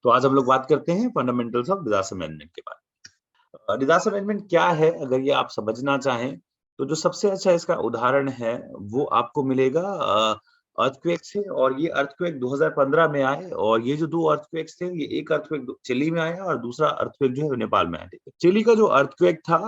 तो आज हम लोग बात करते हैं फंडामेंटल्स ऑफ डिजास्टर मैनेजमेंट के बारे में। डिजास्टर मैनेजमेंट क्या है, अगर ये आप समझना चाहें, तो जो सबसे अच्छा इसका उदाहरण है, वो आपको मिलेगा अर्थक्वेक से। और ये अर्थक्वेक 2015 में आए, और ये जो 2 अर्थक्वेक्स थे, ये एक अर्थक्वेक चिली में आया और दूसरा अर्थक्वेक जो है वो नेपाल में आया, ठीक है। चिली का जो अर्थक्वेक था,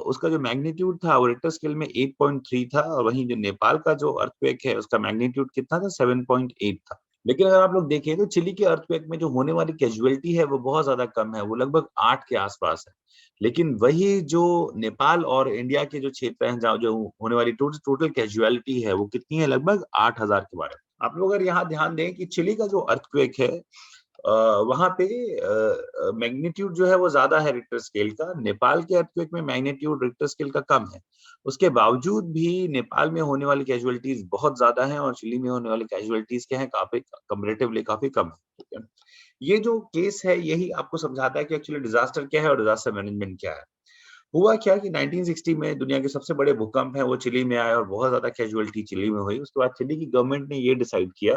उसका जो मैग्नीट्यूड था वो रिक्टर स्केल में 8.3 था, और वहीं जो नेपाल का जो अर्थक्वेक है उसका मैग्नीट्यूड कितना था, 7.8 था। लेकिन अगर आप लोग देखें तो चिली के अर्थक्वेक में जो होने वाली कैजुअलिटी है वो बहुत ज्यादा कम है, वो लगभग 8 के आसपास है। लेकिन वही जो नेपाल और इंडिया के जो क्षेत्र हैं, जहाँ जो होने वाली टोटल कैजुअलिटी है वो कितनी है, लगभग 8,000 के बारे में। आप लोग अगर यहाँ ध्यान दें कि चिली का जो अर्थक्वेक है, वहां पे मैग्नीट्यूड जो है वो ज्यादा है रिक्टर स्केल का। नेपाल के अर्थक्वेक में मैग्नीट्यूड रिक्टर स्केल का कम है। उसके बावजूद भी नेपाल में होने वाली कैजुअलिटीज बहुत ज्यादा हैं, और चिली में होने वाली कैजुअलिटीज क्या है, काफी कंपैरेटिवली काफी कम है, ठीक है। ये जो केस है यही आपको समझाता है कि एक्चुअली डिजास्टर क्या है और डिजास्टर मैनेजमेंट क्या है। हुआ क्या कि 1960 में दुनिया के सबसे बड़े भूकंप है वो चिली में आया, और बहुत ज्यादा कैजुअलिटी चिली में हुई। उसके बाद चिली की गवर्नमेंट ने ये डिसाइड किया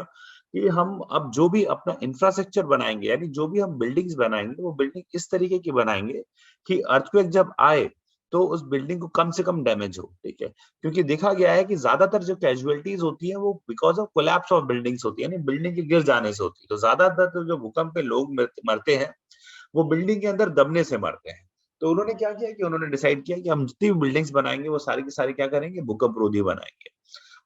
कि हम अब जो भी अपना इंफ्रास्ट्रक्चर बनाएंगे, यानी जो भी हम बिल्डिंग्स बनाएंगे, वो बिल्डिंग इस तरीके की बनाएंगे कि अर्थक्वेक जब आए तो उस बिल्डिंग को कम से कम डैमेज हो, ठीक है। क्योंकि देखा गया है कि ज्यादातर जो कैजुअलिटीज होती है वो because of collapse of buildings होती है, यानी बिल्डिंग के गिर जाने से होती है। तो ज्यादातर तो जो भूकंप में लोग मरते हैं वो बिल्डिंग के अंदर दबने से मरते हैं। तो उन्होंने क्या किया कि उन्होंने डिसाइड किया कि हम जितनी भी बिल्डिंग्स बनाएंगे वो सारी की सारी क्या करेंगे, भूकंप रोधी बनाएंगे।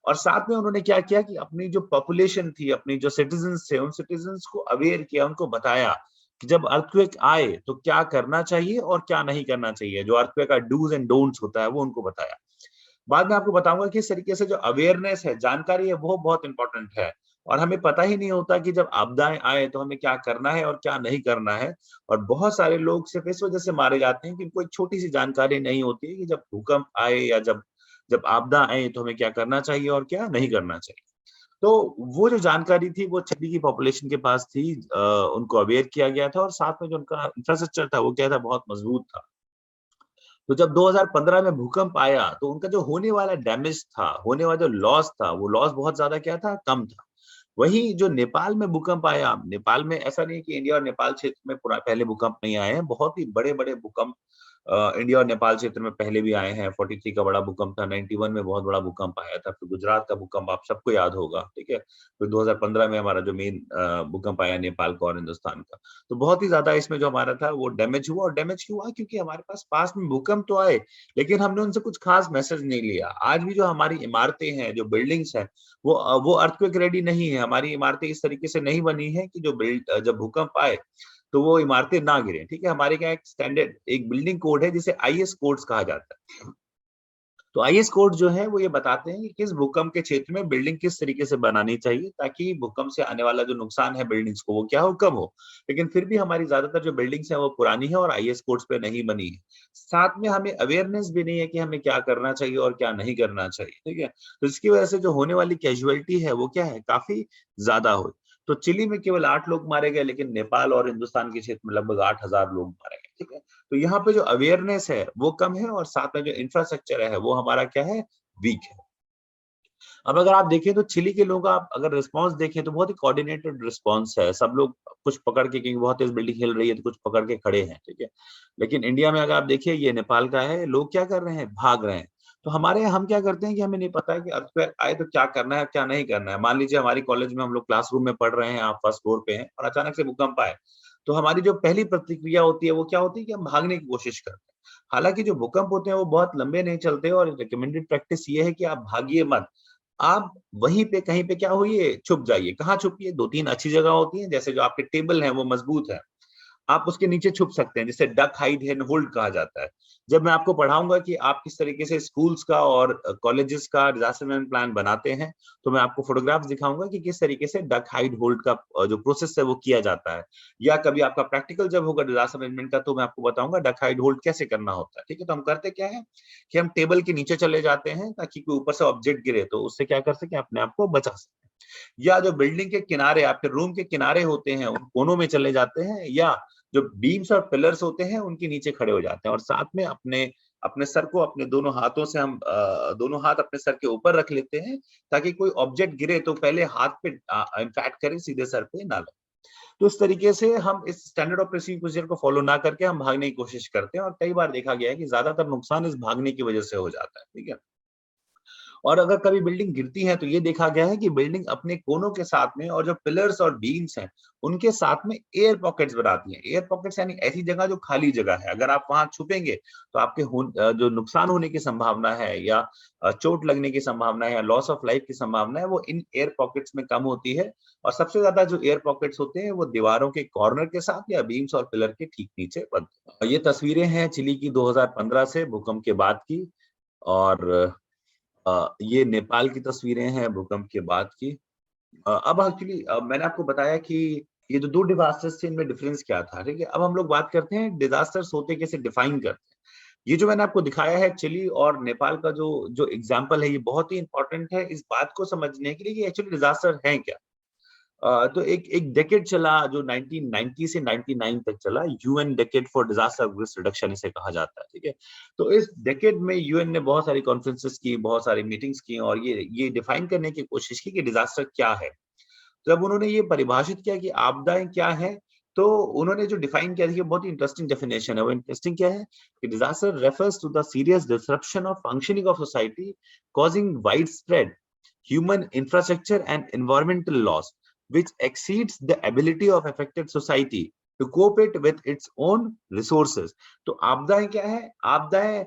और साथ में उन्होंने क्या किया कि अपनी जो पॉपुलेशन थी, अपनी जो सिटीजन्स थे, उन सिटीजन्स को अवेयर किया, उनको बताया कि जब अर्थक्वेक आए तो क्या करना चाहिए और क्या नहीं करना चाहिए। जो अर्थक्वेक का डूज एंड डोंट्स होता है वो उनको बताया। बाद में आपको बताऊंगा कि इस तरीके से जो अवेयरनेस है, जानकारी है, वो बहुत इंपॉर्टेंट है। और हमें पता ही नहीं होता कि जब आपदाएं आए तो हमें क्या करना है और क्या नहीं करना है। और बहुत सारे लोग सिर्फ इस वजह से मारे जाते हैं कि उनको एक छोटी सी जानकारी नहीं होती है कि जब भूकंप आए या जब जब आपदा आए तो हमें क्या करना चाहिए और क्या नहीं करना चाहिए। तो वो जो जानकारी थी वो चिली की पॉपुलेशन के पास थी, उनको अवेयर किया गया था, और साथ में जो उनका इंफ्रास्ट्रक्चर था वो क्या था, बहुत मजबूत था। तो जब 2015 में भूकंप आया तो उनका जो होने वाला डैमेज था, होने वाला जो लॉस था, वो लॉस बहुत ज्यादा क्या था, कम था। वही जो नेपाल में भूकंप आया, नेपाल में ऐसा नहीं कि इंडिया और नेपाल क्षेत्र में पूरा पहले भूकंप नहीं आए हैं, बहुत ही बड़े बड़े भूकंप इंडिया और नेपाल क्षेत्र में पहले भी आए हैं। 43 का बड़ा भूकंप था, 91 में बहुत बड़ा भूकंप आया था, फिर गुजरात का भूकंप आप सबको याद होगा, ठीक है। फिर 2015 में हमारा जो मेन भूकंप आया नेपाल का और हिंदुस्तान का। तो बहुत ही ज्यादा इसमें जो हमारा था वो डैमेज हुआ। और डैमेज क्यों हुआ, क्योंकि हमारे पास में भूकंप तो आए, लेकिन हमने उनसे कुछ खास मैसेज नहीं लिया। आज भी जो हमारी इमारतें हैं, जो बिल्डिंग्स हैं, वो अर्थक्वेक रेडी नहीं है। हमारी इमारतें इस तरीके से नहीं बनी है कि जब भूकंप आए तो वो इमारतें ना गिरे, ठीक है। हमारे क्या एक स्टैंडर्ड एक बिल्डिंग कोड है जिसे आईएस कोड्स कहा जाता है। तो आईएस कोड जो है वो ये बताते हैं कि किस भूकंप के क्षेत्र में बिल्डिंग किस तरीके से बनानी चाहिए, ताकि भूकंप से आने वाला जो नुकसान है बिल्डिंग्स को वो क्या हो, कम हो। लेकिन फिर भी हमारी ज्यादातर जो बिल्डिंग्स है वो पुरानी है और आईएस कोड्स पे नहीं बनी है। साथ में हमें अवेयरनेस भी नहीं है कि हमें क्या करना चाहिए और क्या नहीं करना चाहिए, ठीक है। तो इसकी वजह से जो होने वाली कैजुअलिटी है वो क्या है, काफी ज्यादा हो। तो चिली में केवल 8 लोग मारे गए, लेकिन नेपाल और हिंदुस्तान के क्षेत्र में लगभग 8,000 लोग मारे गए, ठीक है। तो यहाँ पे जो अवेयरनेस है वो कम है, और साथ में जो इंफ्रास्ट्रक्चर है वो हमारा क्या है, वीक है। अब अगर आप देखें तो चिली के लोग, आप अगर रिस्पांस देखें तो बहुत ही कोऑर्डिनेटेड रिस्पांस है। सब लोग कुछ पकड़ के, क्योंकि बहुत तेज बिल्डिंग हिल रही है तो कुछ पकड़ के खड़े हैं, ठीक है। लेकिन इंडिया में अगर आप देखिए, ये नेपाल का है, लोग क्या कर रहे हैं, भाग रहे हैं। तो हमारे यहाँ हम क्या करते हैं कि हमें नहीं पता है कि अर्थक्वेक आए तो क्या करना है क्या नहीं करना है। मान लीजिए हमारी कॉलेज में हम लोग क्लासरूम में पढ़ रहे हैं, आप फर्स्ट फ्लोर पे हैं और अचानक से भूकंप आए, तो हमारी जो पहली प्रतिक्रिया होती है वो क्या होती है कि हम भागने की कोशिश करते हैं। हालांकि जो भूकंप होते हैं वो बहुत लंबे नहीं चलते, और रिकमेंडेड प्रैक्टिस ये है कि आप भागिए मत। आप वहीं पे कहीं पे क्या होइए, छुप जाइए। कहाँ छुपिए, 2-3 अच्छी जगह होती हैं, जैसे जो आपके टेबल है वो मजबूत है, आप उसके नीचे छुप सकते हैं, जिसे डक हाइड एंड होल्ड कहा जाता है। जब मैं आपको पढ़ाऊंगा कि आप किस तरीके से स्कूल्स का और कॉलेजेस का डिजास्टर मैनेजमेंट प्लान बनाते हैं, तो मैं आपको फोटोग्राफ्स दिखाऊंगा कि किस तरीके से डक हाइड होल्ड का जो प्रोसेस है वो किया जाता है। या कभी आपका प्रैक्टिकल जब होगा डिजास्टर मैनेजमेंट का, तो मैं आपको बताऊंगा डक हाइड होल्ड कैसे करना होता है, ठीक है। तो हम करते क्या है कि हम टेबल के नीचे चले जाते हैं, ताकि कोई ऊपर से ऑब्जेक्ट गिरे तो उससे क्या कर सके, अपने आप को बचा सके। या जो बिल्डिंग के किनारे, आपके रूम के किनारे होते हैं, उन कोनों में चले जाते हैं, या जो बीम्स और पिलर्स होते हैं उनके नीचे खड़े हो जाते हैं, और साथ में अपने अपने सर को अपने दोनों हाथों से हम दोनों हाथ अपने सर के ऊपर रख लेते हैं, ताकि कोई ऑब्जेक्ट गिरे तो पहले हाथ पे इम्पैक्ट करे, सीधे सर पे ना लगे। तो इस तरीके से हम इस स्टैंडर्ड ऑपरेटिंग प्रोसीजर को फॉलो ना करके हम भागने की कोशिश करते हैं और कई बार देखा गया है कि ज्यादातर नुकसान इस भागने की वजह से हो जाता है, ठीक है। और अगर कभी बिल्डिंग गिरती है तो ये देखा गया है कि बिल्डिंग अपने कोनों के साथ में और जो पिलर्स और बीम्स हैं उनके साथ में एयर पॉकेट्स बनाती हैं। एयर पॉकेट्स यानी ऐसी जगह जो खाली जगह है, अगर आप वहां छुपेंगे तो आपके जो नुकसान होने की संभावना है या चोट लगने की संभावना है या लॉस ऑफ लाइफ की संभावना है वो इन एयर पॉकेट्स में कम होती है। और सबसे ज्यादा जो एयर पॉकेट्स होते हैं वो दीवारों के कॉर्नर के साथ या बीम्स और पिलर के ठीक नीचे बनते हैं। ये तस्वीरें हैं चिली की 2015 से भूकंप के बाद की। और ये नेपाल की तस्वीरें हैं भूकंप के बाद की। अब एक्चुअली मैंने आपको बताया कि ये जो 2 डिजास्टर्स थे इनमें डिफरेंस क्या था, ठीक है? अब हम लोग बात करते हैं डिजास्टर्स होते कैसे डिफाइन करते हैं। ये जो मैंने आपको दिखाया है चिली और नेपाल का जो जो एग्जांपल है ये बहुत ही इंपॉर्टेंट है इस बात को समझने के लिए कि एक्चुअली डिजास्टर है क्या। तो एक एक डेकेड चला जो 1990 से 99 तक चला, UN decade for disaster risk reduction इसे कहा जाता है, ठीक है। तो इस डेकेड में यूएन ने बहुत सारी कॉन्फ्रेंसेस की, बहुत सारी मीटिंग्स की और ये डिफाइन करने की कोशिश की कि डिजास्टर क्या है। जब उन्होंने ये परिभाषित किया कि आपदाएं क्या है, तो उन्होंने जो डिफाइन किया, देखिए बहुत ही इंटरेस्टिंग डेफिनेशन है। वो इंटरेस्टिंग क्या है कि disaster refers to the serious disruption of functioning of society causing wide spread human infrastructure and environmental loss which exceeds the ability of affected society to cope it with its own resources। तो आपदाएं क्या है? आपदाएं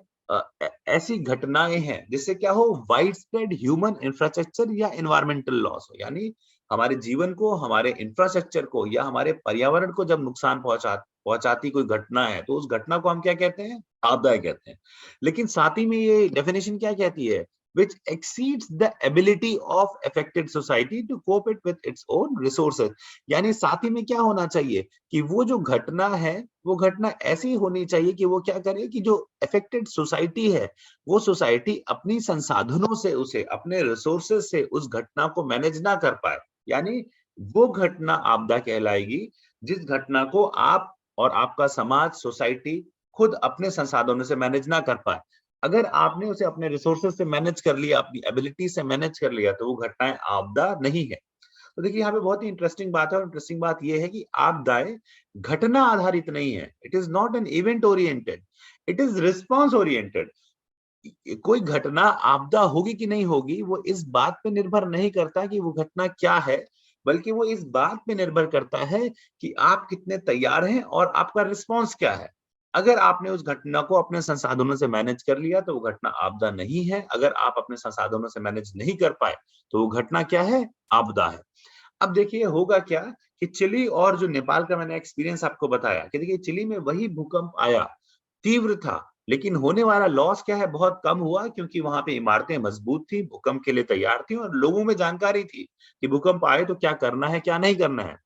ऐसी घटनाएं हैं जिससे क्या हो, वाइड स्प्रेड ह्यूमन इंफ्रास्ट्रक्चर या एनवायरमेंटल लॉस हो, यानी हमारे जीवन को, हमारे इंफ्रास्ट्रक्चर को या हमारे पर्यावरण को जब नुकसान पहुंचाती कोई घटना है तो उस घटना को हम क्या कहते हैं? आपदाएं कहते हैं। लेकिन साथ ही में ये डेफिनेशन क्या कहती है? which exceeds the ability of affected society to cope it with its own resources। यानी साथ ही में क्या होना चाहिए कि वो जो घटना है वो घटना ऐसी होनी चाहिए कि वो क्या करे कि जो अफेक्टेड सोसाइटी है वो सोसाइटी अपनी संसाधनों से, उसे अपने रिसोर्सेज से उस घटना को मैनेज ना कर पाए। यानी वो घटना आपदा कहलाएगी जिस घटना को आप और आपका समाज, सोसाइटी खुद अपने संसाधनों से मैनेज ना कर पाए। अगर आपने उसे अपने रिसोर्सेज से मैनेज कर लिया, अपनी एबिलिटी से मैनेज कर लिया तो वो घटनाएं आपदा नहीं है। तो देखिए यहाँ पे बहुत ही इंटरेस्टिंग बात है और इंटरेस्टिंग बात ये है कि आपदाएं घटना आधारित नहीं है। It is not an event oriented, it is response oriented. कोई घटना आपदा होगी कि नहीं होगी वो इस बात पे निर्भर नहीं करता कि वो घटना क्या है, बल्कि वो इस बात पे निर्भर करता है कि आप कितने तैयार हैं और आपका रिस्पॉन्स क्या है। अगर आपने उस घटना को अपने संसाधनों से मैनेज कर लिया तो वो घटना आपदा नहीं है। अगर आप अपने संसाधनों से मैनेज नहीं कर पाए तो वो घटना क्या है? आपदा है। अब देखिए होगा क्या कि चिली और जो नेपाल का मैंने एक्सपीरियंस आपको बताया कि देखिए चिली में वही भूकंप आया, तीव्र था, लेकिन होने वाला लॉस क्या है? बहुत कम हुआ क्योंकि वहां पे इमारतें मजबूत थी, भूकंप के लिए तैयार थी और लोगों में जानकारी थी कि भूकंप आए तो क्या करना है, क्या नहीं करना है।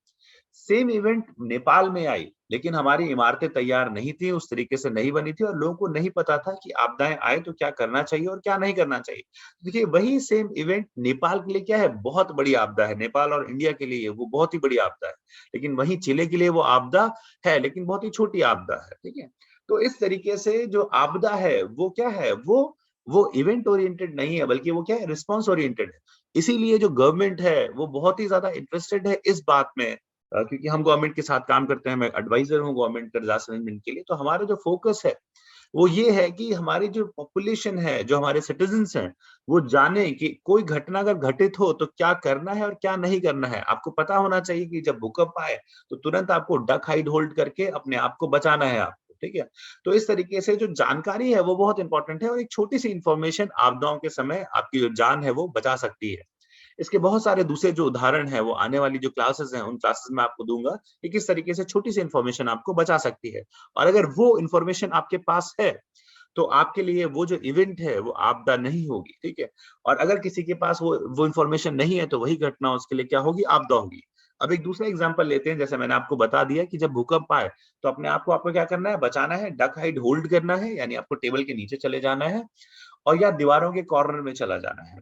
सेम इवेंट नेपाल में आई, लेकिन हमारी इमारतें तैयार नहीं थी, उस तरीके से नहीं बनी थी और लोगों को नहीं पता था कि आपदाएं आए तो क्या करना चाहिए और क्या नहीं करना चाहिए। देखिए वही सेम इवेंट नेपाल के लिए क्या है? बहुत बड़ी आपदा है। नेपाल और इंडिया के लिए वो बहुत ही बड़ी आपदा है, लेकिन वहीं चिले के लिए वो आपदा है लेकिन बहुत ही छोटी आपदा है, ठीक है। तो इस तरीके से जो आपदा है वो क्या है? वो इवेंट ओरिएंटेड नहीं है, बल्कि वो क्या है? रिस्पॉन्स ओरिएंटेड है। इसीलिए जो गवर्नमेंट है वो बहुत ही ज्यादा इंटरेस्टेड है इस बात में, क्योंकि हम गवर्नमेंट के साथ काम करते हैं, मैं एडवाइजर हूँ गवर्नमेंट का डिजास्टर मैनेजमेंट के लिए, तो हमारा जो फोकस है वो ये है कि हमारी जो पॉपुलेशन है, जो हमारे सिटीजन्स हैं, वो जाने कि कोई घटना अगर घटित हो तो क्या करना है और क्या नहीं करना है। आपको पता होना चाहिए कि जब भूकंप आए तो तुरंत आपको डक हाइड होल्ड करके अपने आप को बचाना है आपको, ठीक है। तो इस तरीके से जो जानकारी है वो बहुत इंपॉर्टेंट है और एक छोटी सी इंफॉर्मेशन आपदाओं के समय आपकी जो जान है वो बचा सकती है। इसके बहुत सारे दूसरे जो उदाहरण हैं वो आने वाली जो क्लासेस हैं उन क्लासेस में आपको दूंगा कि किस तरीके से छोटी सी इंफॉर्मेशन आपको बचा सकती है। और अगर वो इंफॉर्मेशन आपके पास है तो आपके लिए वो जो इवेंट है वो आपदा नहीं होगी, ठीक है। और अगर किसी के पास वो इंफॉर्मेशन नहीं है तो वही घटना उसके लिए क्या होगी? आपदा होगी। अब एक दूसरा एग्जांपल लेते हैं। जैसे मैंने आपको बता दिया कि जब भूकंप आए तो अपने आप को आपको क्या करना है? बचाना है, डक हाइड होल्ड करना है, यानी आपको टेबल के नीचे चले जाना है और या दीवारों के कॉर्नर में चला जाना है।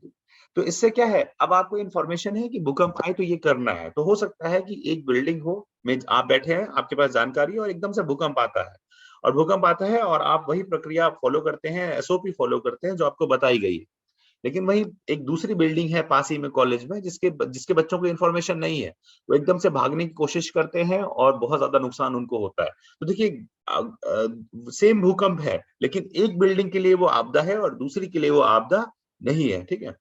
तो इससे क्या है? अब आपको इन्फॉर्मेशन है कि भूकंप आए तो ये करना है। तो हो सकता है कि एक बिल्डिंग हो में आप बैठे हैं, आपके पास जानकारी है और एकदम से भूकंप आता है और भूकंप आता है और आप वही प्रक्रिया फॉलो करते हैं, एसओपी फॉलो करते हैं जो आपको बताई गई है। लेकिन वही एक दूसरी बिल्डिंग है पास ही में कॉलेज में जिसके बच्चों को इन्फॉर्मेशन नहीं है, वो एकदम से भागने की कोशिश करते हैं और बहुत ज्यादा नुकसान उनको होता है। तो देखिए सेम भूकंप है, लेकिन एक बिल्डिंग के लिए वो आपदा है और दूसरी के लिए वो आपदा नहीं है, ठीक है।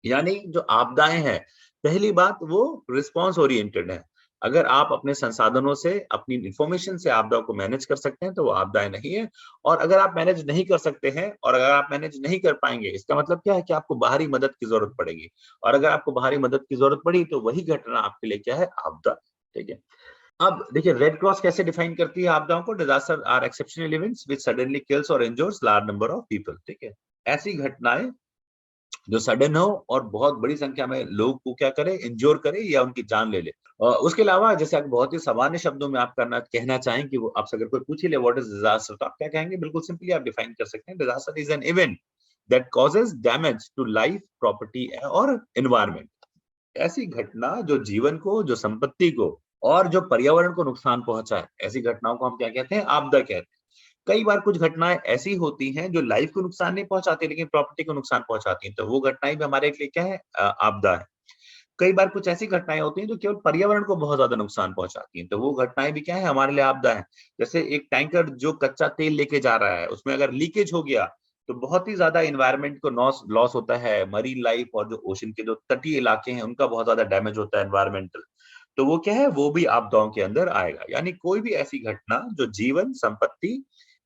यानी जो आपदाएं हैं, पहली बात वो रिस्पॉन्स ओरिएंटेड है। अगर आप अपने संसाधनों से, अपनी इंफॉर्मेशन से आपदा को मैनेज कर सकते हैं तो वो आपदाएं नहीं है। और अगर आप मैनेज नहीं कर सकते हैं और अगर आप मैनेज नहीं कर पाएंगे, इसका मतलब क्या है कि आपको बाहरी मदद की जरूरत पड़ेगी। और अगर आपको बाहरी मदद की जरूरत पड़ी तो वही घटना आपके लिए क्या है, आपदा। ठीक है। अब देखिए रेड क्रॉस कैसे डिफाइन करती है आपदाओं को। Disaster are exceptional events which suddenly kills or injures large number of people. ठीक है। ऐसी घटनाएं जो सडन हो और बहुत बड़ी संख्या में लोग को क्या करे, इंजोर करे या उनकी जान ले ले। उसके अलावा जैसे आप बहुत ही सामान्य शब्दों में आप कहना चाहें कि वो आपसे अगर कोई पूछ ही ले व्हाट इज डिजास्टर, तो आप क्या कहेंगे? बिल्कुल सिंपली आप डिफाइन कर सकते हैं, disaster is an event that causes damage to life, property और एनवायरमेंट। ऐसी घटना जो जीवन को, जो संपत्ति को और जो पर्यावरण को नुकसान पहुंचाए, ऐसी घटनाओं को हम क्या कहते हैं? आपदा कहते हैं। कई बार कुछ घटनाएं ऐसी होती हैं जो लाइफ को नुकसान नहीं पहुंचाती लेकिन प्रॉपर्टी को नुकसान पहुंचाती हैं, तो वो घटनाएं भी हमारे लिए क्या है? आपदा है। कई बार कुछ ऐसी घटनाएं होती हैं जो केवल पर्यावरण को बहुत ज्यादा नुकसान पहुंचाती हैं, तो वो घटनाएं भी क्या है? हमारे लिए आपदा है। जैसे एक टैंकर जो कच्चा तेल लेके जा रहा है, उसमें अगर लीकेज हो गया तो बहुत ही ज्यादा इन्वायरमेंट को लॉस लॉस होता है। मरीन लाइफ और जो ओशन के जो तटीय इलाके हैं उनका बहुत ज्यादा डैमेज होता है एनवायरमेंटल। तो वो क्या है? वो भी आपदाओं के अंदर आएगा। यानी कोई भी ऐसी घटना जो जीवन, संपत्ति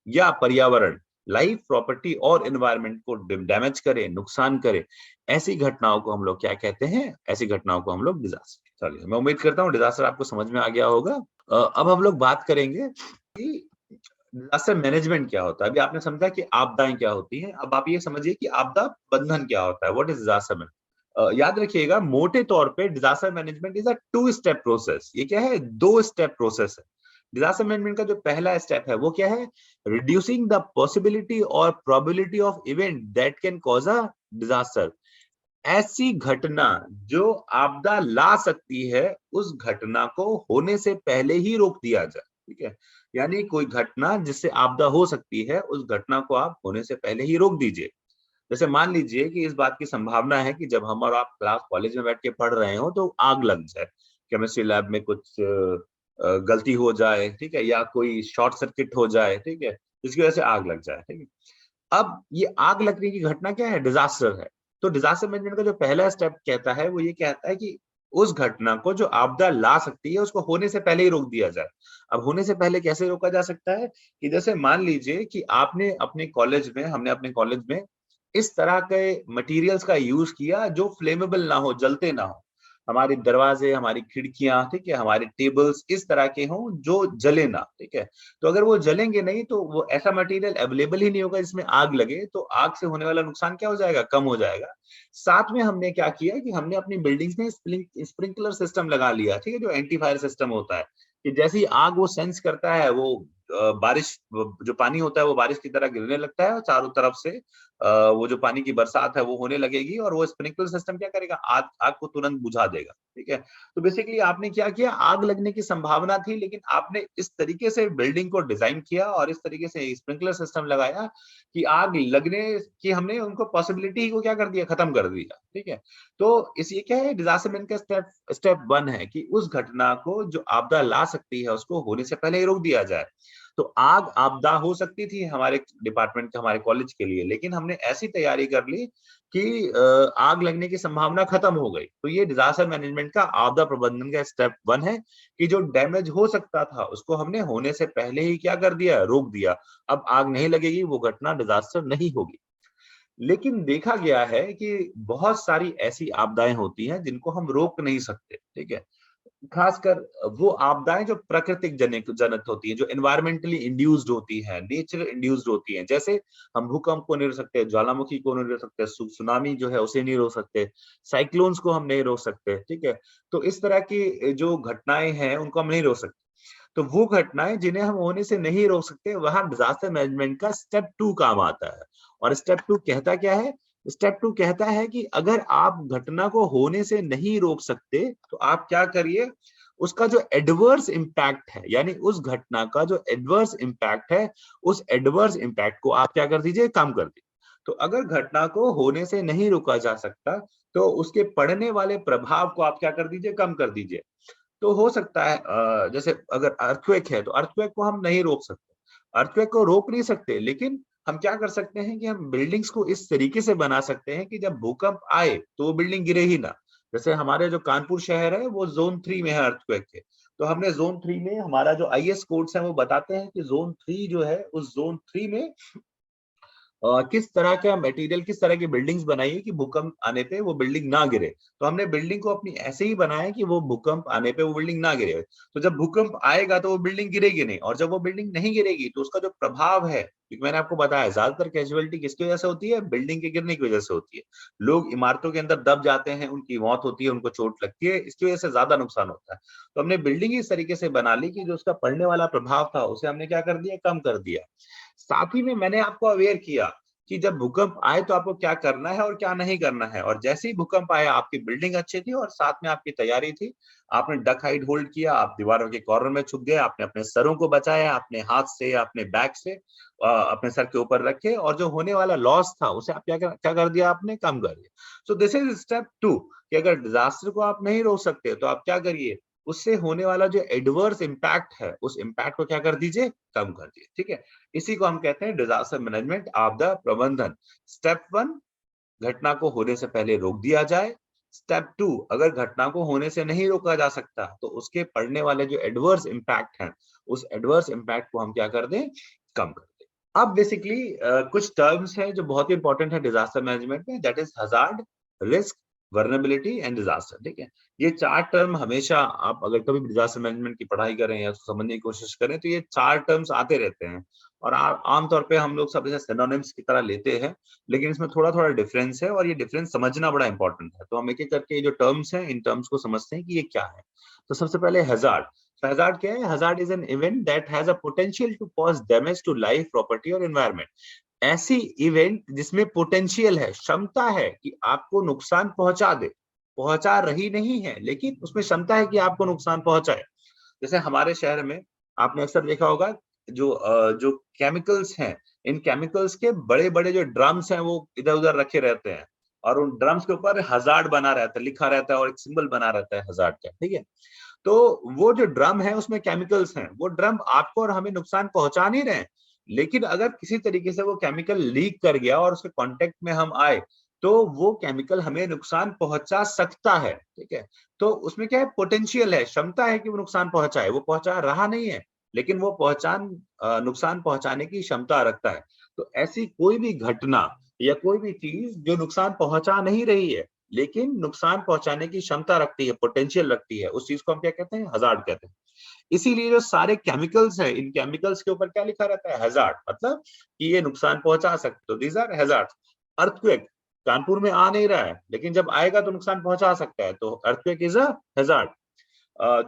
या पर्यावरण, लाइफ, प्रॉपर्टी और एनवायरनमेंट को डैमेज करे, नुकसान करे, ऐसी घटनाओं को हम लोग क्या कहते हैं? ऐसी घटनाओं को हम लोग डिजास्टर। चलिए, मैं उम्मीद करता हूँ डिजास्टर आपको समझ में आ गया होगा। अब हम लोग बात करेंगे कि डिजास्टर मैनेजमेंट क्या होता है। अभी आपने समझा कि आपदाएं क्या होती हैं, अब आप ये समझिए कि आपदा प्रबंधन क्या होता है। What is disaster management? याद रखिएगा, मोटे तौर पे disaster management is a two step process. ये क्या है? दो स्टेप प्रोसेस है। डिजास्टर मैनेजमेंट का जो पहला स्टेप है वो क्या है? रिड्यूसिंग द पॉसिबिलिटी और probability of event that can cause a disaster. ऐसी घटना जो आपदा ला सकती है, उस घटना को होने से पहले ही रोक दिया जाए। ठीक है। यानी कोई घटना जिससे आपदा हो सकती है, उस घटना को आप होने से पहले ही रोक दीजिए। जैसे मान लीजिए कि इस बात की संभावना है कि जब हम और आप क्लास कॉलेज में बैठ के पढ़ रहे हो तो आग लग जाए, केमिस्ट्री लैब में कुछ गलती हो जाए, ठीक है, या कोई शॉर्ट सर्किट हो जाए, ठीक है, जिसकी वजह से आग लग जाए, ठीक है। अब ये आग लगने की घटना क्या है? डिजास्टर है। तो डिजास्टर मैनेजमेंट का जो पहला स्टेप कहता है वो ये कहता है कि उस घटना को जो आपदा ला सकती है उसको होने से पहले ही रोक दिया जाए। अब होने से पहले कैसे रोका जा सकता है? कि जैसे मान लीजिए कि आपने अपने कॉलेज में, हमने अपने कॉलेज में इस तरह के मटेरियल्स का यूज किया जो फ्लेमेबल ना हो, जलते ना हो। हमारे दरवाजे, हमारी खिड़कियां, ठीक है, हमारे टेबल्स इस तरह के हों जो जले ना, ठीक है। तो अगर वो जलेंगे नहीं तो वो ऐसा मटेरियल अवेलेबल ही नहीं होगा जिसमें आग लगे, तो आग से होने वाला नुकसान क्या हो जाएगा? कम हो जाएगा। साथ में हमने क्या किया कि हमने अपनी बिल्डिंग्स में स्प्रिंकलर सिस्टम लगा लिया, ठीक है, जो एंटी फायर सिस्टम होता है, कि जैसे ही आग वो सेंस करता है, वो बारिश, जो पानी होता है वो बारिश की तरह गिरने लगता है और चारों तरफ से वो जो पानी की बरसात है वो होने लगेगी और वो स्प्रिंकलर सिस्टम क्या करेगा? आग आग को तुरंत बुझा देगा। ठीक है। तो बेसिकली आपने क्या किया? आग लगने की संभावना थी लेकिन आपने इस तरीके से बिल्डिंग को डिजाइन किया और इस तरीके से स्प्रिंकलर सिस्टम लगाया कि आग लगने की हमने उनको पॉसिबिलिटी को क्या कर दिया? खत्म कर दिया। ठीक है। तो इस ये क्या है? डिजास्टर मैनेजमेंट का स्टेप वन है कि उस घटना को जो आपदा ला सकती है उसको होने से पहले ही रोक दिया जाए। तो आग आपदा हो सकती थी हमारे डिपार्टमेंट के, हमारे कॉलेज के लिए, लेकिन हमने ऐसी तैयारी कर ली कि आग लगने की संभावना खत्म हो गई। तो ये डिजास्टर मैनेजमेंट का, आपदा प्रबंधन का स्टेप वन है कि जो डैमेज हो सकता था उसको हमने होने से पहले ही क्या कर दिया? रोक दिया। अब आग नहीं लगेगी, वो घटना डिजास्टर नहीं होगी। लेकिन देखा गया है कि बहुत सारी ऐसी आपदाएं होती हैं जिनको हम रोक नहीं सकते, ठीक है। खासकर वो आपदाएं जो प्राकृतिक जनित होती हैं, जो एनवायरमेंटली इंड्यूस्ड होती हैं, नेचर इंड्यूस्ड होती हैं। जैसे हम भूकंप को नहीं रोक सकते, ज्वालामुखी को नहीं रोक सकते, सुनामी जो है उसे नहीं रोक सकते, साइक्लोन्स को हम नहीं रोक सकते, ठीक है। तो इस तरह की जो घटनाएं हैं उनको हम नहीं रोक सकते। तो वो घटनाएं जिन्हें हम होने से नहीं रोक सकते, वहां डिजास्टर मैनेजमेंट का स्टेप टू काम आता है। और स्टेप टू कहता क्या है? स्टेप टू कहता है कि अगर आप घटना को होने से नहीं रोक सकते तो आप क्या करिए? उसका जो एडवर्स इम्पैक्ट है, यानी उस घटना का जो एडवर्स इम्पैक्ट है, उस एडवर्स इम्पैक्ट को आप क्या कर दीजिए? कम कर दीजिए। तो अगर घटना को होने से नहीं रोका जा सकता, तो उसके पड़ने वाले प्रभाव को आप क्या कर दीजिए, कम कर दीजिए। तो हो सकता है जैसे अगर अर्थक्वेक है, तो अर्थक्वेक को हम नहीं रोक सकते। अर्थक्वेक को रोक नहीं सकते, लेकिन हम क्या कर सकते हैं कि हम बिल्डिंग्स को इस तरीके से बना सकते हैं कि जब भूकंप आए, तो वो बिल्डिंग गिरे ही ना। जैसे हमारे जो कानपुर शहर है, वो ज़ोन 3 में है अर्थक्वेक के। तो हमने ज़ोन 3 में हमारा जो आईएस कोड्स हैं, वो बताते हैं कि ज़ोन 3 जो है, उस ज़ोन 3 में किस तरह का मटेरियल, किस तरह की बिल्डिंग्स बनाई कि भूकंप आने पे वो बिल्डिंग ना गिरे। तो हमने बिल्डिंग को अपनी ऐसे ही बनाया कि वो भूकंप आने पे वो बिल्डिंग ना गिरे। तो जब भूकंप आएगा तो वो बिल्डिंग गिरेगी नहीं, और जब वो बिल्डिंग नहीं गिरेगी तो उसका जो प्रभाव है, क्योंकि मैंने आपको बताया ज्यादातर कैजुअलिटी किसकी वजह से होती है, बिल्डिंग के गिरने की वजह से होती है। लोग इमारतों के अंदर दब जाते हैं, उनकी मौत होती है, उनको चोट लगती है, इसकी वजह से ज्यादा नुकसान होता है। तो हमने बिल्डिंग इस तरीके से बना ली कि जो उसका पड़ने वाला प्रभाव था, उसे हमने क्या कर दिया, कम कर दिया। साथ ही में मैंने आपको अवेयर किया कि जब भूकंप आए तो आपको क्या करना है और क्या नहीं करना है। और जैसे ही भूकंप आया, आपकी बिल्डिंग अच्छी थी और साथ में आपकी तैयारी थी। आपने डक हाइड होल्ड किया, आप दीवारों के कॉर्नर में छुप गए, आपने अपने सरों को बचाया, अपने हाथ से या अपने बैग से अपने सर के ऊपर रखे, और जो होने वाला लॉस था उसे आप क्या कर दिया, आपने कम कर दिया। सो दिस इज स्टेप 2 कि अगर डिजास्टर को आप नहीं रोक सकते तो आप क्या करिए, उससे होने वाला जो एडवर्स इम्पैक्ट है, उस इम्पैक्ट को क्या कर दीजिए, कम कर दीजिए। ठीक है, इसी को हम कहते हैं डिजास्टर मैनेजमेंट, आपदा प्रबंधन। स्टेप 1, घटना को होने से पहले रोक दिया जाए। स्टेप 2, अगर घटना को होने से नहीं रोका जा सकता, तो उसके पड़ने वाले जो एडवर्स इम्पैक्ट हैं, उस एडवर्स इम्पैक्ट को हम क्या कर दें, कम कर दें। अब बेसिकली कुछ टर्म्स हैं जो बहुत ही इंपॉर्टेंट है डिजास्टर मैनेजमेंट में, that is hazard, risk, vulnerability and disaster. ठीक है, ये 4 टर्म हमेशा, आप अगर कभी भी डिजास्टर मैनेजमेंट की पढ़ाई करें या उसको समझने की कोशिश करें, तो ये 4 टर्म्स आते रहते हैं। और आम तौर पे हम लोग सब इसे सिनोनिम्स की तरह लेते हैं, लेकिन इसमें थोड़ा-थोड़ा डिफरेंस है, और ये डिफरेंस समझना बड़ा इंपॉर्टेंट है। तो हम एक-एक करके ये जो टर्म्स हैं, इन टर्म्स को समझते हैं कि ये क्या है। तो सबसे पहले हैज़ार्ड। तो हैज़ार्ड क्या है? Hazard is an event that has a potential to cause damage to life, property और एनवायरनमेंट। ऐसी इवेंट जिसमें पोटेंशियल है, क्षमता है कि आपको नुकसान पहुँचा दे। पहुँचा रही नहीं है, लेकिन उसमें क्षमता है कि आपको नुकसान पहुँचाए। जैसे हमारे शहर में आपने अक्सर देखा होगा, जो केमिकल्स हैं, इन केमिकल्स के बड़े-बड़े जो ड्रम्स हैं, वो इधर-उधर रखे रहते हैं, और उन ड्रम्स के ऊपर हज़ार्ड बना रहता है, लिखा रहता है, और एक सिंबल बना रहता है हज़ार्ड का, ठीक है? तो वो जो ड्रम है, उसमें केमिकल्स हैं, वो ड्रम आपको और हमें नुकसान पहुँचा नहीं रहे हैं, लेकिन अगर किसी तरीके से वो केमिकल लीक कर गया और उसके कॉन्टैक्ट में हम आए, तो वो केमिकल हमें नुकसान पहुँचा सकता है, ठीक है? तो उसमें क्या है, पोटेंशियल है, क्षमता है कि वो नुकसान पहुँचाए, वो पहुँचा रहा नहीं है, लेकिन वो नुकसान पहुँचाने की क्षमता रखता है। तो ऐसी कोई भी घटना या कोई भी चीज़ जो नुकसान पहुँचा नहीं रही है, लेकिन नुकसान पहुँचाने की क्षमता रखती है, पोटेंशियल रखती है, उस चीज़ को हम क्या कहते हैं, हज़ार्ड कहते हैं। इसीलिए जो सारे केमिकल्स हैं, इन केमिकल्स के ऊपर क्या लिखा रहता है, हज़ार्ड, मतलब कि ये नुकसान पहुँचा सकते, तो these are hazards. Earthquake Kanpur में आ नहीं रहा है, लेकिन जब आएगा तो नुकसान पहुँचा सकता है, तो earthquake is a hazard.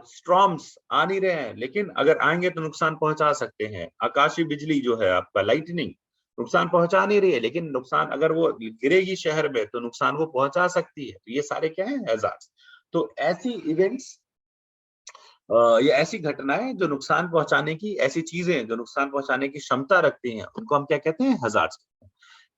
Storms आ नहीं रहे हैं, लेकिन अगर आएँगे तो नुकसान पहुँचा सकते हैं। आकाशीय बिजली जो है आपका, लाइटनिंग, नुकसान पहुँचा नहीं रही है, लेकिन नुकसान अगर वो गिरेगी शहर में, तो नुकसान वो पहुँचा सकती है। तो ये सारे क्या हैं, हैज़ार्ड्स। तो ऐसी इवेंट्स, ये ऐसी घटनाएँ जो नुकसान पहुँचाने की, ऐसी चीज़ें जो नुकसान पहुँचाने की क्षमता रखती हैं, उनको हम क्या कहते हैं, हैज़ार्ड्स।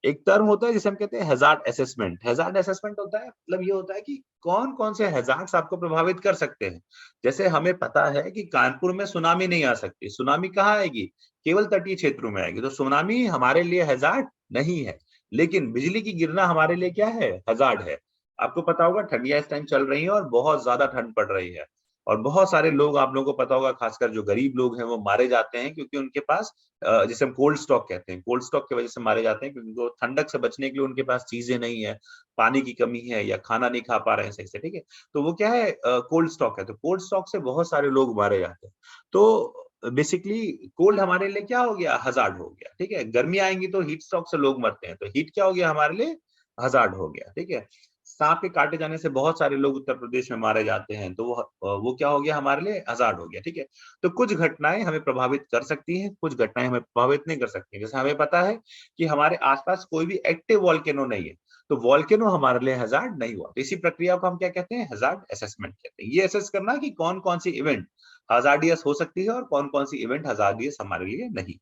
एक टर्म होता है जिसे हम कहते हैं हैज़ार्ड असेसमेंट। हैज़ार्ड असेसमेंट होता है, मतलब ये होता है कि कौन-कौन से हैज़ार्ड्स आपको प्रभावित कर सकते हैं। जैसे हमें पता है कि कानपुर में सुनामी नहीं आ सकती। सुनामी कहाँ आएगी? केवल तटीय क्षेत्रों में आएगी। तो सुनामी हमारे लिए हैज़ार्ड नहीं है। लेकिन बिजली की गिरना हमारे लिए क्या है? हैज़ार्ड है। आपको पता होगा ठंडियाँ इस टाइम चल रही हैं और बहुत ज़्यादा ठंड पड़ रही है। और बहुत सारे लोग, आप लोगों को पता होगा, खासकर जो गरीब लोग हैं, वो मारे जाते हैं क्योंकि उनके पास जिसे हम कोल्ड स्टॉक कहते हैं, कोल्ड स्टॉक की वजह से मारे जाते हैं, क्योंकि वो ठंडक से बचने के लिए उनके पास चीज़ें नहीं है, पानी की कमी है, या खाना नहीं खा पा रहे हैं सही से, ठीक है? तो वो क्या है, कोल्ड स्टॉक है, तो कोल्ड स्टॉक से बहुत सारे लोग मारे जाते हैं। तो बेसिकली कोल्ड हमारे लिए क्या हो गया, हज़ार्ड हो गया, ठीक है? गर्मी आएँगी तो हीट स्ट्रोक से लोग मरते हैं, तो हीट क्या हो गया हमारे लिए, हज़ार्ड हो गया, ठीक है? साँप के काटे जाने से बहुत सारे लोग उत्तर प्रदेश में मारे जाते हैं, तो वो क्या हो गया हमारे लिए, हज़ार्ड हो गया, ठीक है? तो कुछ घटनाएँ हमें प्रभावित कर सकती हैं, कुछ घटनाएँ हमें प्रभावित नहीं कर सकती। जैसे हमें पता है कि हमारे आस-पास कोई भी एक्टिव वोल्केनो नहीं है, तो वोल्केनो हमारे लिए हज़ार्ड नहीं हुआ। तो इसी प्रक्रिया को हम क्या कहते हैं, हज़ार्ड असेसमेंट कहते हैं। ये असेस करना कि कौन-कौन सी इवेंट हज़ार्डियस हो सकती है और कौन-कौन सी इवेंट हज़ार्डियस हमारे लिए नहीं।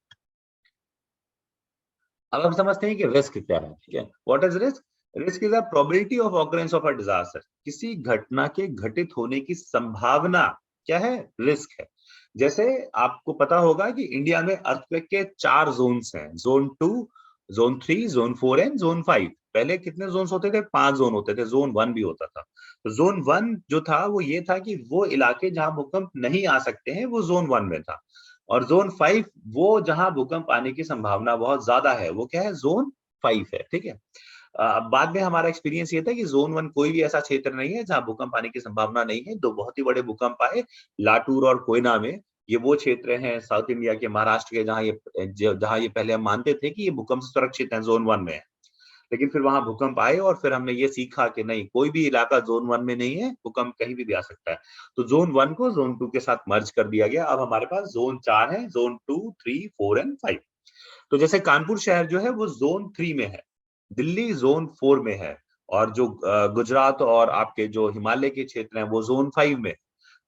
अब हम समझते हैं कि रिस्क क्या है, ठीक है। What is risk? Risk is a probability of occurrence of a disaster. किसी घटना के घटित होने की संभावना क्या है? रिस्क है। जैसे आपको पता होगा कि इंडिया में अर्थक्वेक के 4 जोन्स हैं, zone 2, zone 3, zone 4 and zone 5। पहले कितने जोन्स होते थे? 5 जोन होते थे, जोन 1 भी होता था। तो जोन 1 जो था वो ये था कि वो इलाके जहां भूकंप नहीं आ सकते हैं, वो जोन 1 में था। और जोन 5 वो जहां भूकंप आने की संभावना बहुत ज्यादा है, वो क्या है? जोन 5 है, ठीक है। बाद में हमारा एक्सपीरियंस ये था कि जोन 1 कोई भी ऐसा क्षेत्र नहीं है जहां भूकंप आने की संभावना नहीं है। 2 बहुत ही बड़े भूकंप आए, लातूर और कोयना में। ये वो क्षेत्र हैं साउथ इंडिया के, महाराष्ट्र के, जहां ये पहले हम मानते थे कि ये भूकंप से सुरक्षित है, जोन 1 में है। लेकिन फिर वहां भूकंप आए और फिर हमने ये सीखा कि नहीं, कोई भी इलाका जोन 1 में नहीं है, भूकंप कहीं भी आ सकता है। तो जोन 1 को जोन 2 के साथ मर्ज कर दिया गया। अब हमारे पास जोन 4 है, जोन 2, 3, 4 एंड 5। तो जैसे कानपुर शहर जो है वो जोन 3 में है, दिल्ली जोन 4 में है, और जो गुजरात और आपके जो हिमालय के क्षेत्र हैं वो जोन 5 में।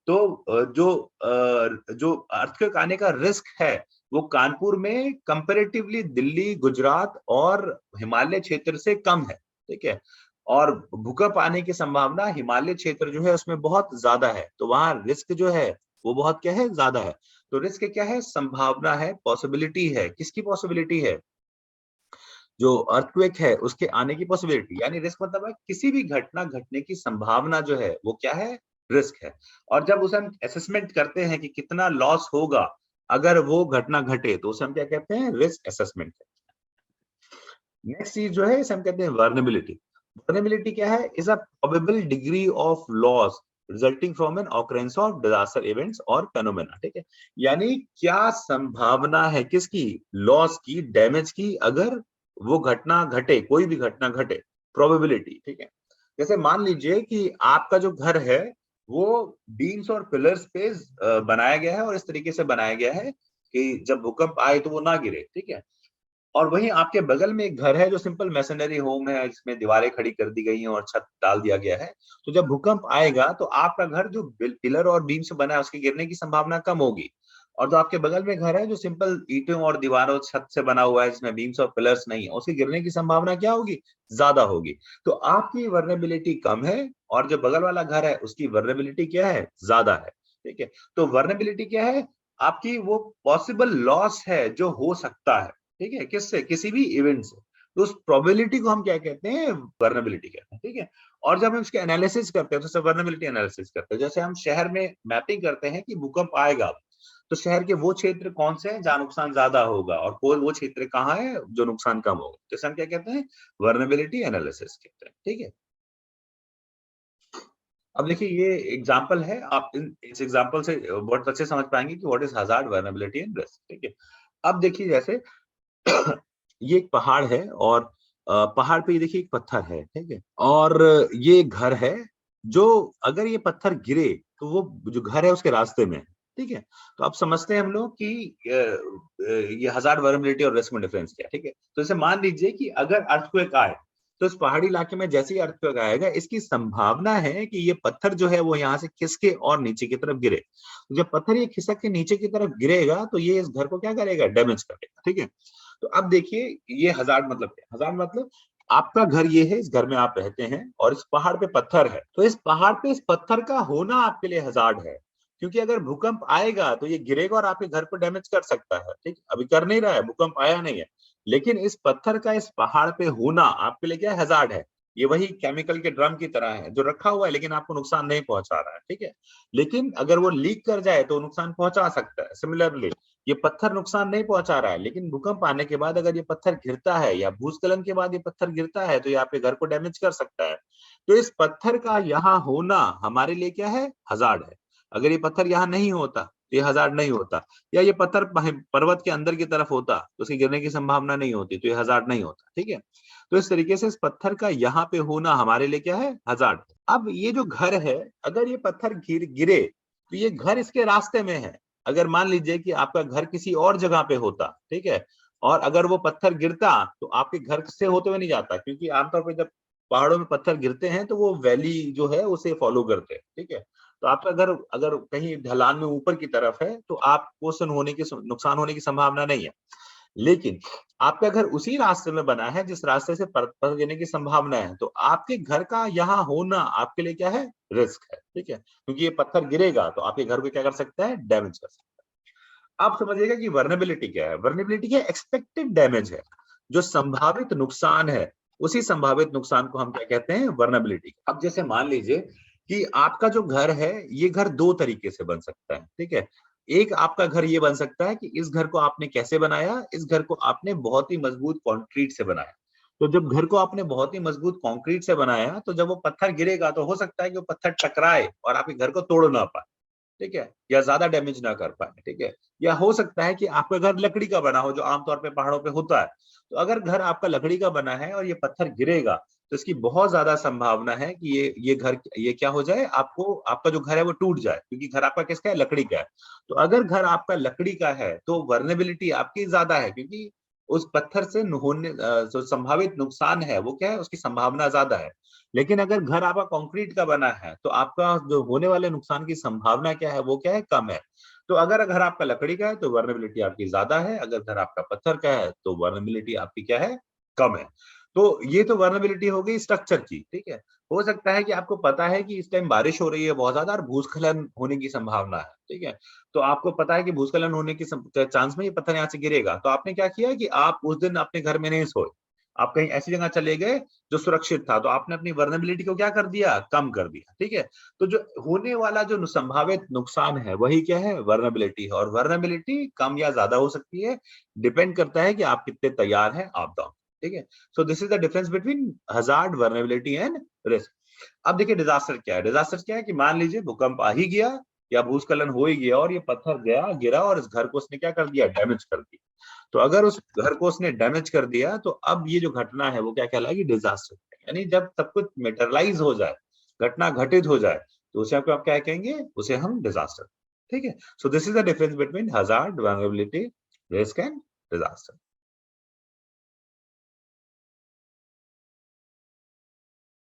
तो जो अर्थक्वेक आने का रिस्क है, वो कानपुर में कंपैरेटिवली दिल्ली, गुजरात और हिमालय क्षेत्र से कम है, ठीक है। और भूकंप आने की संभावना हिमालय क्षेत्र जो है उसमें बहुत ज्यादा है, तो वहां रिस्क जो है वो बहुत क्या है? ज्यादा है। तो रिस्क क्या है? संभावना है, पॉसिबिलिटी है। किसकी पॉसिबिलिटी है? जो अर्थक्वेक है उसके आने की पॉसिबिलिटी, यानी रिस्क मतलब है किसी भी घटना घटने की संभावना जो है वो क्या है? रिस्क है। और जब उसे हम असेसमेंट करते हैं कि कितना लॉस होगा अगर वो घटना घटे, तो उसे हम क्या कहते हैं? Risk assessment. नेक्स्ट चीज जो है इसे हम कहते हैं वर्नेबिलिटी। वर्नेबिलिटी क्या है? Is a probable degree of loss resulting from an occurrence of disaster events और फेनोमेना, ठीक है। यानी क्या संभावना है किसकी? लॉस की, डैमेज की, अगर वो घटना घटे, कोई भी घटना घटे। प्रोबेबिलिटी, ठीक है। जैसे मान लीजिए कि आपका जो घर है वो बीम्स और पिलर्स पे बनाया गया है, और इस तरीके से बनाया गया है कि जब भूकंप आए तो वो ना गिरे, ठीक है। और वहीं आपके बगल में एक घर है जो सिंपल मैसनरी होम है, जिसमें दीवारें खड़ी कर दी गई हैं और छत डाल दिया गया है। तो जब भूकंप आएगा तो आपका घर जो पिलर और बीम से बना है उसके गिरने की संभावना कम होगी। और जो आपके बगल में घर है जो सिंपल ईंटों और दीवारों छत से बना हुआ है, जिसमें बीम्स और पिलर्स नहीं है, उसके गिरने की संभावना क्या होगी? ज्यादा होगी। तो आपकी वर्नेबिलिटी कम है और जो बगल वाला घर है उसकी वर्नेबिलिटी क्या है? ज्यादा है, ठीक है। तो वर्नेबिलिटी क्या है? आपकी वो पॉसिबल लॉस है जो हो सकता है, ठीक है, किससे? किसी भी इवेंट से। तो उस प्रोबेबिलिटी को हम क्या कहते हैं? वर्नेबिलिटी कहते हैं, ठीक है। और जब हम इसके एनालिसिस करते हैं तो वर्नेबिलिटी एनालिसिस करते हैं। जैसे हम शहर में मैपिंग करते हैं कि भूकंप आएगा, तो शहर के वो क्षेत्र कौन से हैं जहां नुकसान ज्यादा होगा, और कोई वो क्षेत्र कहाँ है जो नुकसान कम होगा, जैसे हम क्या कहते हैं? वर्नेबिलिटी एनालिसिस कहते हैं, ठीक है। अब देखिए ये एग्जाम्पल है, आप इस एग्जाम्पल से बहुत अच्छे समझ पाएंगे कि what is hazard, vulnerability and risk, ठीक है। अब देखिए जैसे ये एक पहाड़ है, और पहाड़ पे ये देखिए एक पत्थर है, ठीक है। और ये एक घर है, जो अगर ये पत्थर गिरे तो वो जो घर है उसके रास्ते में है, ठीक है। तो अब समझते हैं हम लोग कि ये हजार्ड, वर्नेबिलिटी और रिस्क में डिफरेंस क्या है, ठीक है। तो जैसे मान लीजिए कि अगर अर्थक्वेक आए, तो इस पहाड़ी इलाके में जैसे ही अर्थक्वेक आएगा, इसकी संभावना है कि ये पत्थर जो है वो यहाँ से खिसके और नीचे की तरफ गिरे। तो जब पत्थर ये खिसक के नीचे की तरफ गिरेगा तो ये इस घर को क्या करेगा? डैमेज करेगा, ठीक है। तो अब देखिए ये हजार्ड मतलब क्या है? हजार्ड मतलब आपका घर ये है, इस घर में आप रहते हैं और इस पहाड़ पे पत्थर है, तो इस पहाड़ पे इस पत्थर का होना आपके लिए हजार्ड है। क्योंकि अगर भूकंप आएगा तो ये गिरेगा और आपके घर को डैमेज कर सकता है, ठीक। अभी कर नहीं रहा है, भूकंप आया नहीं है, लेकिन इस पत्थर का इस पहाड़ पे होना आपके लिए क्या है? हजार्ड है। ये वही केमिकल के ड्रम की तरह है जो रखा हुआ है लेकिन आपको नुकसान नहीं पहुंचा रहा है, ठीक है। लेकिन अगर वो लीक कर जाए तो नुकसान पहुंचा सकता है। सिमिलरली ये पत्थर नुकसान नहीं पहुंचा रहा है, लेकिन भूकंप आने के बाद अगर ये पत्थर गिरता है या भूस्खलन के बाद ये पत्थर गिरता है तो ये आपके घर को डैमेज कर सकता है। तो इस पत्थर का यहाँ होना हमारे लिए क्या है? हजार्ड है। अगर ये पत्थर यहाँ नहीं होता तो ये हजार्ड नहीं होता, या ये पत्थर पर्वत के अंदर की तरफ होता तो उसके गिरने की संभावना नहीं होती, तो ये हजार्ड नहीं होता, ठीक है। तो इस तरीके से इस पत्थर का यहाँ पे होना हमारे लिए क्या है? हजार्ड। अब ये जो घर है, अगर ये पत्थर गिरे तो ये घर इसके रास्ते में है। अगर मान लीजिए कि आपका घर किसी और जगह पे होता, ठीक है, और अगर वो पत्थर गिरता तो आपके घर से होते हुए नहीं जाता, क्योंकि आमतौर पर जब पहाड़ों में पत्थर गिरते हैं तो वो वैली जो है उसे फॉलो करते हैं, ठीक है। तो आपका घर अगर कहीं ढलान में ऊपर की तरफ है तो आपको नुकसान होने की संभावना नहीं है। लेकिन आपका घर उसी रास्ते में बना है जिस रास्ते से पत्थर गिरने की संभावना है, तो आपके घर का यहाँ होना आपके लिए क्या है? रिस्क है, ठीक है? क्योंकि ये पत्थर गिरेगा तो आपके घर को क्या कर सकता है? डैमेज कर सकता है। आप समझिएगा कि वल्नरेबिलिटी क्या है? वल्नरेबिलिटी क्या है? एक्सपेक्टेड डैमेज है। जो संभावित नुकसान है, उसी संभावित नुकसान को हम क्या कहते हैं? वल्नरेबिलिटी। अब जैसे मान लीजिए कि आपका जो घर है, ये घर 2 तरीके से बन सकता है, ठीक है? एक आपका घर ये बन सकता है कि इस घर को आपने कैसे बनाया? इस घर को आपने बहुत ही मजबूत कंक्रीट से बनाया। तो जब घर को आपने बहुत ही मजबूत कंक्रीट से बनाया, तो जब वो पत्थर गिरेगा तो हो सकता है कि वो पत्थर टकराए और आपके घर को तोड़ ना पाए। ठीक है? या ज़्यादा डैमेज ना कर पाए, ठीक है? या हो सकता है कि आपका घर लकड़ी का बना हो, जो आमतौर पे पहाड़ों पे होता है। तो अगर घर आपका लकड़ी का बना है और ये पत्थर गिरेगा, तो इसकी बहुत ज़्यादा संभावना है कि ये घर ये क्या हो जाए, आपको आपका जो घर है वो टूट जाए, क्योंकि घर आपका किसका है? लकड़ी का है। तो अगर घर आपका लकड़ी का है, तो वल्नरेबिलिटी आपकी ज़्यादा है, क्योंकि उस पत्थर से जो संभावित नुकसान है, वो क्या है? उसकी संभावना ज़्यादा है। लेकिन अगर घर आपका कंक्रीट का बना है, तो आपका जो होने वाले नुकसान की संभावना क्या है, वो क्या है? कम है। तो अगर घर आपका लकड़ी का है, तो वल्नरेबिलिटी आपकी ज़्यादा है, अगर घर आपका पत्थर का है, तो वल्नरेबिलिटी आपकी क्या है? कम है। तो ये तो वल्नरेबिलिटी हो गई स्ट्रक्चर की, ठीक है? हो सकता है कि आपको पता है कि इस टाइम बारिश हो रही है बहुत ज़्यादा और भूस्खलन होने की संभावना है, ठीक है? तो आपको पता है कि भूस्खलन होने की चांस में ये पत्थर यहाँ से गिरेगा, तो आपने क्या किया कि आप उस दिन अपने घर में नहीं सोए। आप कहीं ऐसी जगह चले गए जो सुरक्षित था, तो आपने अपनी वल्नरेबिलिटी को क्या कर दिया? कम कर दिया, ठीक है? तो जो होने वाला जो संभावित नुकसान है, वही क्या है? वल्नरेबिलिटी है, और वल्नरेबिलिटी कम या ज़्यादा हो सकती है, डिपेंड करता है कि आप कितने तैयार हैं आपदाओं, ठीक है? So this is the difference between hazard, vulnerability and risk. अब देखिए डिज़ास्टर क्या है? डिज़ास्टर क्या है कि मान लीजिए भूकंप आ ही गया या भूस्खलन हो ही गया और ये पत्थर गिरा और इस घर को उसने क्या कर दिया? डैमेज कर दिया। तो अगर उस घर को उसने डैमेज कर दिया, तो अब ये जो घटना है वो क्या कहलाएगी? डिज़ास्टर। यानी जब सब कुछ मैटेरियलाइज़ हो जाए, घटना घटित हो जाए, तो उसे आप क्या कहेंगे? उसे हम डिज़ास्टर, ठीक है? So this is the difference between hazard, vulnerability, risk and disaster.